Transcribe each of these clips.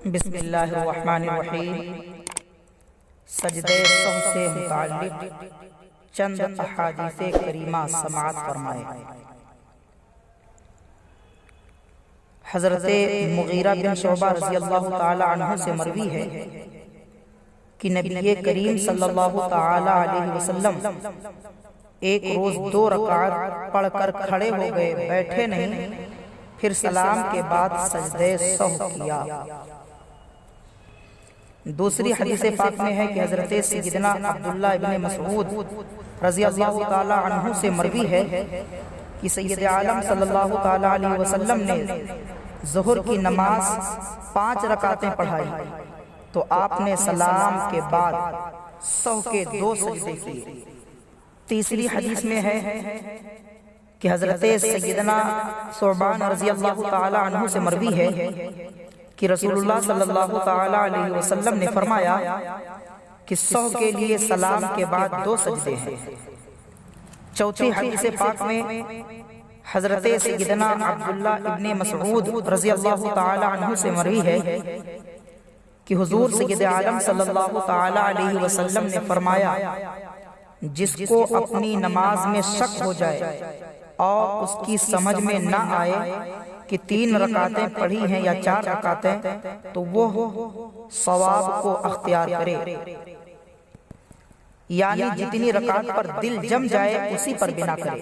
بسم اللہ الرحمن الرحیم۔ سجدہ سہو سے متعلق چند احادیث کریمہ سماعت فرمائے۔ حضرت مغیرہ بن شعبہ رضی اللہ تعالی عنہ سے مروی ہے کہ نبی کریم صلی اللہ تعالی علیہ وسلم ایک روز 2 رکعت پڑھ کر کھڑے ہو گئے، بیٹھے نہیں، پھر سلام کے بعد سجدہ سہو کیا۔ دوسری حدیث پاک میں ہے کہ حضرت سیدنا عبداللہ ابن مسعود رضی اللہ تعالی عنہ سے مروی ہے کہ سید عالم صلی اللہ تعالی علیہ وسلم نے ظہر کی نماز 5 رکعتیں پڑھائی تو آپ نے سلام کے بعد سہو کے 2 سجدے کیے۔ تیسری حدیث میں ہے کہ حضرت سیدنا ثعبان رضی اللہ تعالی عنہ سے مروی ہے کہ رسول اللہ صلی اللہ تعالی علیہ وسلم نے فرمایا کہ سہو کے لیے سلام کے بعد 2 سجدے ہیں۔ چوتھی حدیث پاک میں حضرت سیدنا عبداللہ ابن مسعود رضی اللہ تعالی عنہ سے مروی ہے کہ حضور سید عالم صلی اللہ تعالی علیہ وسلم نے فرمایا، جس کو اپنی نماز میں شک ہو جائے اور اس کی سمجھ میں نہ آئے کہ 3 رکعتیں پڑھی ہیں یا 4 رکعتیں، تو وہ ثواب کو اختیار کرے، یعنی جتنی رکعت پر دل جم جائے اسی پر بنا کرے۔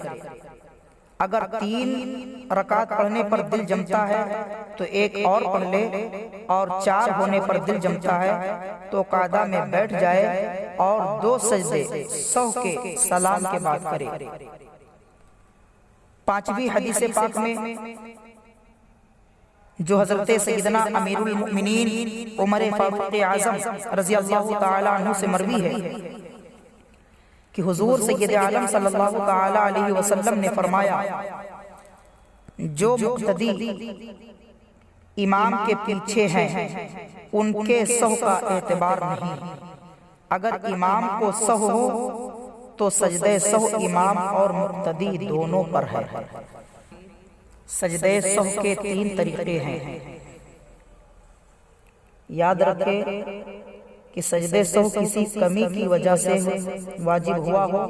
اگر 3 رکعت پڑھنے پر دل جمتا ہے تو ایک اور پڑھ لے، اور 4 ہونے پر دل جمتا ہے تو قعدہ میں بیٹھ جائے اور 2 سجدے سہو کے سلام کے بعد کرے۔ 5ویں حدیث پاک میں جو حضرت سیدنا امیر المؤمنین عمر فاروق اعظم رضی اللہ تعالی عنہ سے مروی ہے کہ حضور سید عالم صلی اللہ تعالی علیہ وسلم نے فرمایا، جو مقتدی امام کے پیچھے ہیں ان کے سہو کا اعتبار نہیں، اگر امام کو سہو ہو تو سجدہ سہو امام اور مقتدی دونوں پر ہے۔ سجدہ سہو کے 3 طریقے ہیں۔ یاد رکھیں کہ سجدہ سہو کسی کمی کی وجہ سے واجب ہوا ہو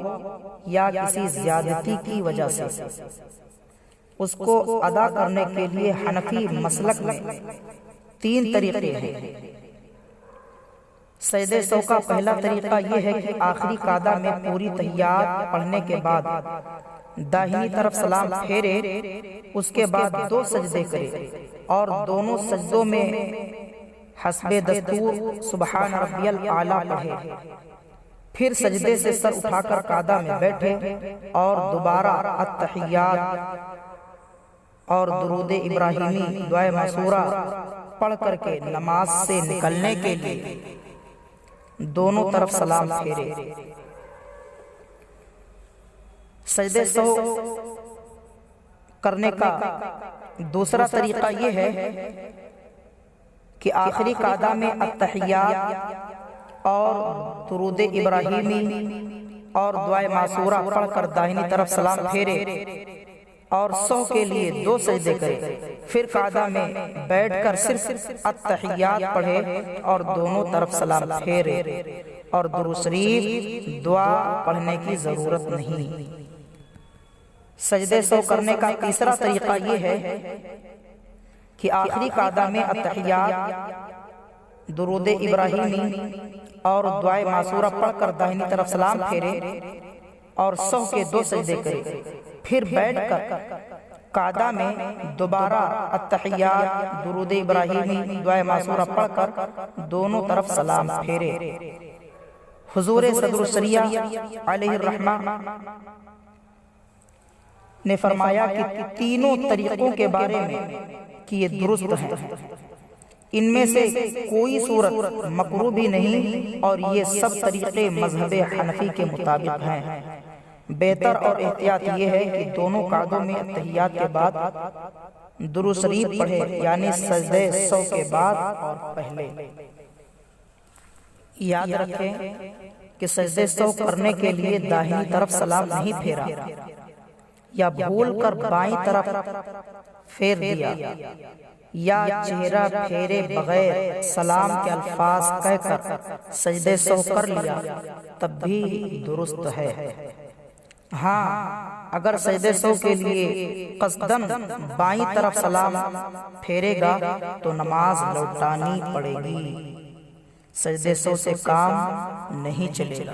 یا کسی زیادتی کی وجہ سے، اس کو ادا کرنے کے لیے حنفی مسلک میں 3 طریقے ہیں۔ سجدہ سہو کا پہلا طریقہ یہ ہے کہ آخری قعدہ میں پوری تحیات پڑھنے کے بعد داہنی طرف سلام پھیرے، اس کے بعد 2 سجدے کرے اور دونوں سجدوں میں حسب دستور سبحان ربی الاعلیٰ پڑھے، پھر سجدے سے سر اٹھا کر قعدہ میں بیٹھے اور دوبارہ التحیات اور درود ابراہیمی دعائے معصورہ پڑھ کر کے نماز سے نکلنے کے لیے دونوں طرف سلام پھیرے۔ سجدہ سہو کرنے کا دوسرا طریقہ یہ ہے کہ آخری قعدہ میں التحیات اور درود ابراہیمی اور دعائے معصورہ پڑھ کر داہنی طرف سلام پھیرے اور سہو کے لیے 2 سجدے کرے، پھر قعدہ میں بیٹھ کر صرف التحیات پڑھے اور دونوں طرف سلام پھیرے، اور درود شریف دعا پڑھنے کی ضرورت نہیں۔ سجدہ سہو کرنے کا تیسرا طریقہ یہ ہے کہ آخری قعدہ میں التحیات، درود ابراہیمی اور دعائے معصورہ پڑھ کر داہنی طرف سلام پھیرے اور سہو کے 2 سجدے کرے، پھر بیٹھ کر قعدہ میں دوبارہ التحیات، درود ابراہیمی، دعائے معصورہ پڑھ کر دونوں طرف سلام پھیرے۔ حضور صدر الشریعہ علیہ الرحمہ نے فرمایا کہ تینوں طریقوں کے بارے میں کہ یہ درست ہیں، ان میں سے کوئی صورت مکروہ بھی نہیں، اور یہ سب طریقے مذہب حنفی کے مطابق ہیں۔ بہتر اور احتیاط یہ ہے کہ دونوں قعدوں میں تحیات کے بعد درود شریف پڑھے، یعنی سجدہ سہو کے بعد اور پہلے۔ یاد رکھیں کہ سجدہ سہو کرنے کے لیے داہنی طرف سلام نہیں پھیرا یا بھول کر بائیں طرف پھیر دیا، یا چہرہ پھیرے بغیر سلام کے الفاظ کہہ کر سجدے سہو کر لیا تب بھی درست ہے۔ ہاں اگر سجدے سہو کے لیے قصداً بائیں طرف سلام پھیرے گا تو نماز لوٹانی پڑے گی، سجدے سہو سے کام نہیں چلے گا۔